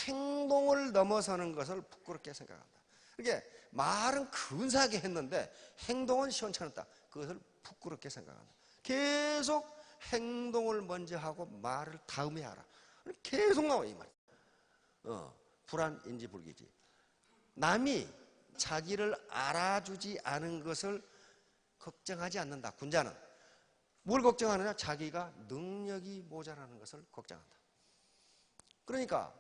행동을 넘어서는 것을 부끄럽게 생각한다. 그러니까 말은 근사하게 했는데 행동은 시원찮았다. 그것을 부끄럽게 생각한다. 계속 행동을 먼저 하고 말을 다음에 하라. 계속 나와 이 말. 불안인지 불기지. 남이 자기를 알아주지 않은 것을 걱정하지 않는다. 군자는 뭘 걱정하느냐? 자기가 능력이 모자라는 것을 걱정한다. 그러니까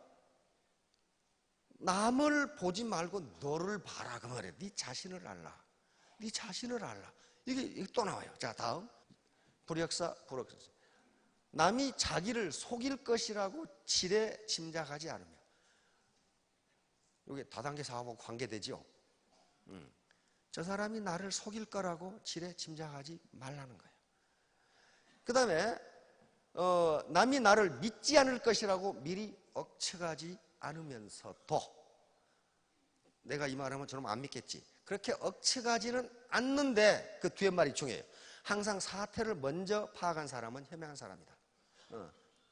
남을 보지 말고 너를 봐라 그 말이야. 네 자신을 알라. 네 자신을 알라. 이게 또 나와요. 자, 다음 불역사. 남이 자기를 속일 것이라고 지레 짐작하지 않으며. 이게 다단계 사업하고 관계되죠. 저 사람이 나를 속일 거라고 지레 짐작하지 말라는 거예요. 그 다음에 남이 나를 믿지 않을 것이라고 미리 억측하지 않으면서도, 내가 이 말하면 저놈 안 믿겠지, 그렇게 억측하지는 않는데 그 뒤에 말이 중요해요. 항상 사태를 먼저 파악한 사람은 현명한 사람이다.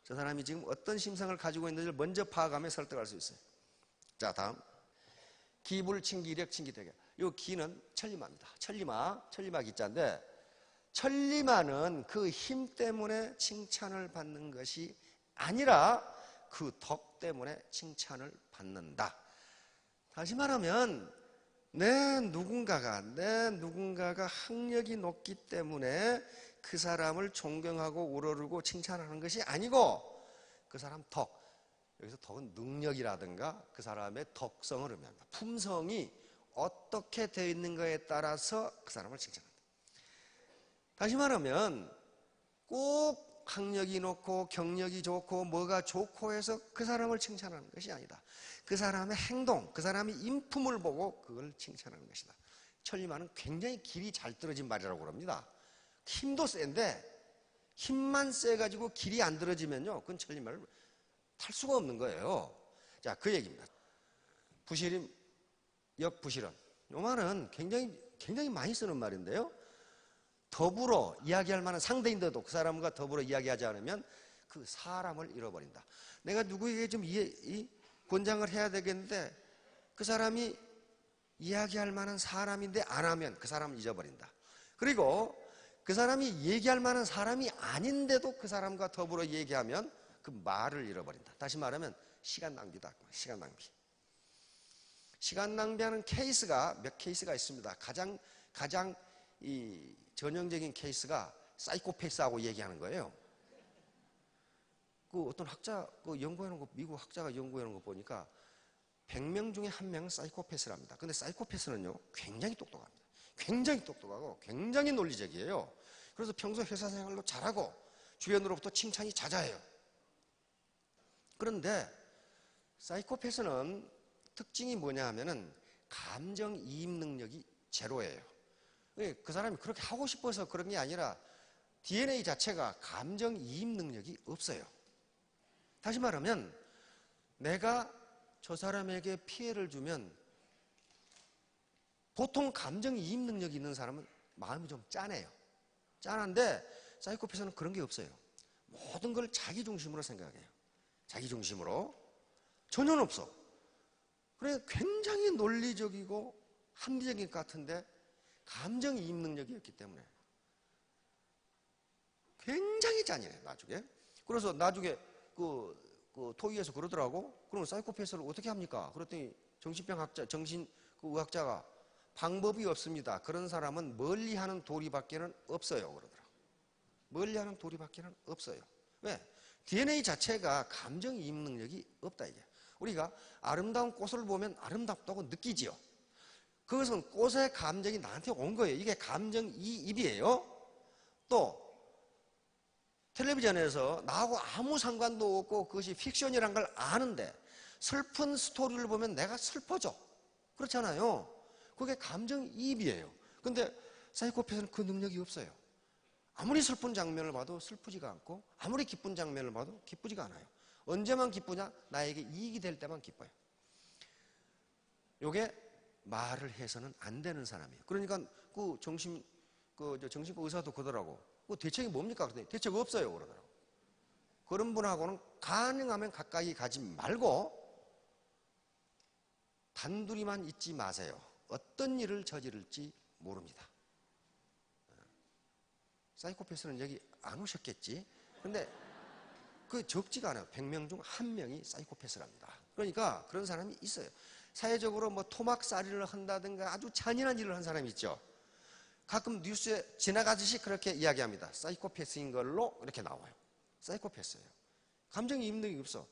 저 사람이 지금 어떤 심성을 가지고 있는지를 먼저 파악하면 설득할 수 있어요. 자, 다음 기불칭기력 칭기되게. 이 기는 천리마입니다. 천리마 기자인데, 천리마는 그 힘 때문에 칭찬을 받는 것이 아니라 그 덕 때문에 칭찬을 받는다. 다시 말하면 내 누군가가 학력이 높기 때문에 그 사람을 존경하고 우러르고 칭찬하는 것이 아니고 그 사람 덕, 여기서 덕은 능력이라든가 그 사람의 덕성을 의미합니다. 품성이 어떻게 되어 있는가에 따라서 그 사람을 칭찬한다. 다시 말하면 꼭 학력이 높고 경력이 좋고 뭐가 좋고 해서 그 사람을 칭찬하는 것이 아니다. 그 사람의 행동, 그 사람의 인품을 보고 그걸 칭찬하는 것이다. 천리마는 굉장히 길이 잘 떨어진 말이라고 그럽니다. 힘도 센데 힘만 세가지고 길이 안 떨어지면요, 그건 천리마를 탈 수가 없는 거예요. 자, 그 얘기입니다. 부실임, 역부실언. 이 말은 굉장히 많이 쓰는 말인데요. 더불어 이야기할 만한 상대인데도 그 사람과 더불어 이야기하지 않으면 그 사람을 잃어버린다. 내가 누구에게 좀 이 권장을 해야 되겠는데 그 사람이 이야기할 만한 사람인데 안 하면 그 사람을 잊어버린다. 그리고 그 사람이 얘기할 만한 사람이 아닌데도 그 사람과 더불어 얘기하면 그 말을 잃어버린다. 다시 말하면 시간 낭비다. 시간 낭비. 시간 낭비하는 케이스가 몇 케이스가 있습니다. 가장 이 전형적인 케이스가 사이코패스하고 얘기하는 거예요. 그 어떤 학자, 연구하는 거, 미국 학자가 연구하는 거 보니까 100명 중에 1명은 사이코패스랍니다. 근데 사이코패스는요, 굉장히 똑똑합니다. 굉장히 똑똑하고 굉장히 논리적이에요. 그래서 평소 회사 생활도 잘하고 주변으로부터 칭찬이 잦아요. 그런데 사이코패스는 특징이 뭐냐 하면은 감정이입 능력이 제로예요. 그 사람이 그렇게 하고 싶어서 그런 게 아니라 DNA 자체가 감정이입 능력이 없어요. 다시 말하면 내가 저 사람에게 피해를 주면 보통 감정이입 능력이 있는 사람은 마음이 좀 짠해요. 짠한데 사이코패스는 그런 게 없어요. 모든 걸 자기 중심으로 생각해요. 자기 중심으로. 전혀 없어. 그래 굉장히 논리적이고 합리적인 것 같은데 감정이입 능력이 없기 때문에 굉장히 짠이네 나중에. 그래서 나중에 그 토의에서 그러더라고. 그러면 사이코패스를 어떻게 합니까? 그랬더니 정신병 학자, 의학자가 방법이 없습니다. 그런 사람은 멀리하는 도리밖에는 없어요. 그러더라고. 멀리하는 도리밖에는 없어요. 왜? DNA 자체가 감정이입 능력이 없다 이게. 우리가 아름다운 꽃을 보면 아름답다고 느끼지요. 그것은 꽃의 감정이 나한테 온 거예요. 이게 감정이입이에요. 또 텔레비전에서 나하고 아무 상관도 없고 그것이 픽션이란 걸 아는데 슬픈 스토리를 보면 내가 슬퍼져. 그렇잖아요. 그게 감정이입이에요. 근데 사이코패스는 그 능력이 없어요. 아무리 슬픈 장면을 봐도 슬프지가 않고 아무리 기쁜 장면을 봐도 기쁘지가 않아요. 언제만 기쁘냐? 나에게 이익이 될 때만 기뻐요. 이게 말을 해서는 안 되는 사람이에요. 그러니까 그 정신과 의사도 그러더라고. 그 대책이 뭡니까? 그랬더니 대책 없어요. 그러더라고. 그런 분하고는 가능하면 가까이 가지 말고 단둘이만 있지 마세요. 어떤 일을 저지를지 모릅니다. 사이코패스는 여기 안 오셨겠지? 근데 그 적지가 않아요. 100명 중 1명이 사이코패스랍니다. 그러니까 그런 사람이 있어요. 사회적으로 뭐 토막살이를 한다든가 아주 잔인한 일을 한 사람이 있죠. 가끔 뉴스에 지나가듯이 그렇게 이야기합니다. 사이코패스인 걸로 이렇게 나와요. 사이코패스예요. 감정이 있는 게 없어.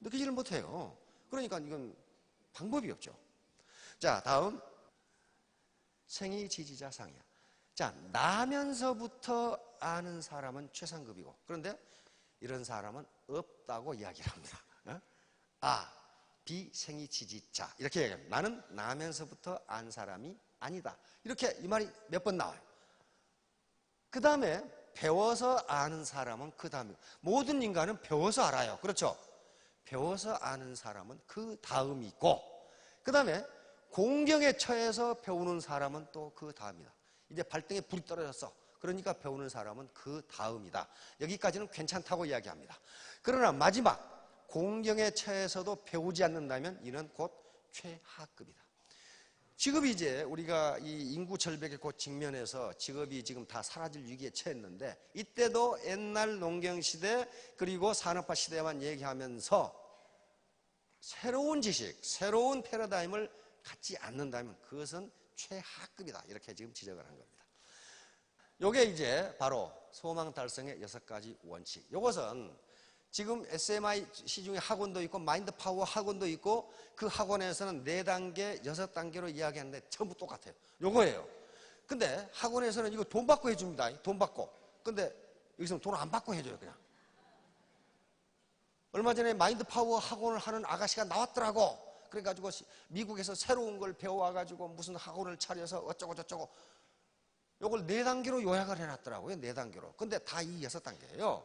느끼지를 못해요. 그러니까 이건 방법이 없죠. 자, 다음 생이 지지자 상이야. 자, 나면서부터 아는 사람은 최상급이고, 그런데 이런 사람은 없다고 이야기를 합니다. 비생이 지지자 이렇게 얘기합니다. 나는 나면서부터 안 사람이 아니다. 이렇게 이 말이 몇 번 나와요. 그 다음에 배워서 아는 사람은 그 다음에, 모든 인간은 배워서 알아요. 그렇죠? 배워서 아는 사람은 그 다음이 있고, 그 다음에 공경에 처해서 배우는 사람은 또 그 다음이다. 이제 발등에 불이 떨어졌어. 그러니까 배우는 사람은 그 다음이다. 여기까지는 괜찮다고 이야기합니다. 그러나 마지막, 공경에 처해서도 배우지 않는다면 이는 곧 최하급이다. 직업이 이제 우리가 이 인구 절벽에 곧 직면해서 직업이 지금 다 사라질 위기에 처했는데, 이때도 옛날 농경시대 그리고 산업화 시대만 얘기하면서 새로운 지식, 새로운 패러다임을 갖지 않는다면 그것은 최하급이다. 이렇게 지금 지적을 한 겁니다. 요게 이제 바로 소망 달성의 6가지 원칙. 요것은 지금 SMI 시중에 학원도 있고 마인드 파워 학원도 있고, 그 학원에서는 4단계, 6단계로 이야기하는데 전부 똑같아요. 요거예요. 근데 학원에서는 이거 돈 받고 해줍니다. 돈 받고. 근데 여기서는 돈 안 받고 해줘요, 그냥. 얼마 전에 마인드 파워 학원을 하는 아가씨가 나왔더라고. 그래가지고 미국에서 새로운 걸 배워와가지고 무슨 학원을 차려서 어쩌고 저쩌고. 요걸 4단계로 요약을 해놨더라고요. 4단계로. 근데 다 이 6단계예요.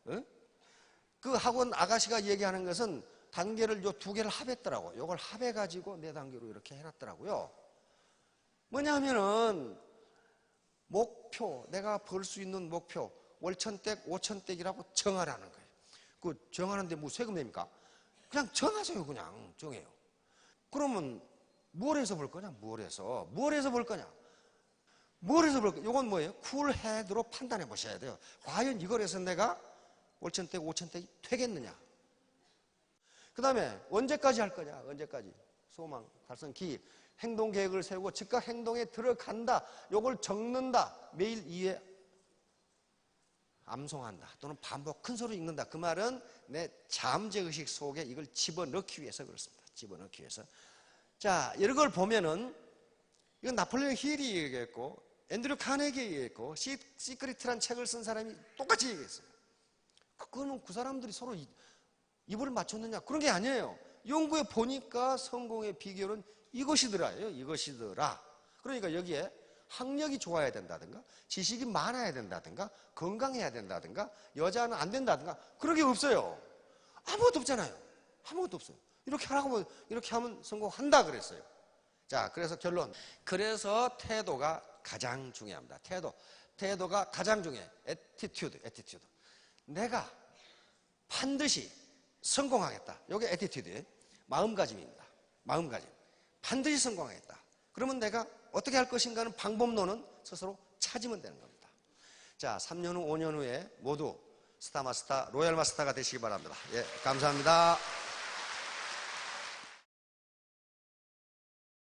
응? 그 학원 아가씨가 얘기하는 것은 단계를 요 2개를 합했더라고요. 요걸 합해가지고 4단계로 이렇게 해놨더라고요. 뭐냐면은 목표, 내가 벌 수 있는 목표, 월천댁, 오천댁이라고 정하라는 거예요. 그 정하는데 뭐 세금 냅니까? 그냥 정하세요. 그냥 정해요. 그러면 뭘 해서 벌 거냐? 뭘 해서 벌 거냐? 뭘 해서 벌 거냐? 이건 뭐예요? 쿨헤드로 판단해 보셔야 돼요. 과연 이걸 해서 내가 월천댁, 오천댁이 되겠느냐? 그 다음에 언제까지 할 거냐? 언제까지? 소망, 달성, 기입, 행동 계획을 세우고 즉각 행동에 들어간다. 이걸 적는다. 매일 2회 암송한다. 또는 반복 큰 소리로 읽는다. 그 말은 내 잠재의식 속에 이걸 집어넣기 위해서 그렇습니다. 집어넣기 위해서. 자, 이런 걸 보면은 이건 나폴레옹 힐이 얘기했고 앤드류 카네기 얘기했고 시크릿이라는 책을 쓴 사람이 똑같이 얘기했어요. 그거는 그 사람들이 서로 입을 맞췄느냐? 그런 게 아니에요. 연구해 보니까 성공의 비결은 이것이더라요. 이것이더라. 그러니까 여기에 학력이 좋아야 된다든가, 지식이 많아야 된다든가, 건강해야 된다든가, 여자는 안 된다든가, 그런 게 없어요. 아무것도 없잖아요. 아무것도 없어요. 이렇게 하라고, 이렇게 하면 성공한다 그랬어요. 자, 그래서 결론. 그래서 태도가 가장 중요합니다. 태도가 가장 중요해. attitude. 내가 반드시 성공하겠다. 이게 attitude예요. 마음가짐입니다. 마음가짐. 반드시 성공하겠다. 그러면 내가 어떻게 할 것인가는 방법론은 스스로 찾으면 되는 겁니다. 자, 3년 후, 5년 후에 모두 스타마스터, 로얄마스터가 되시기 바랍니다. 예, 감사합니다.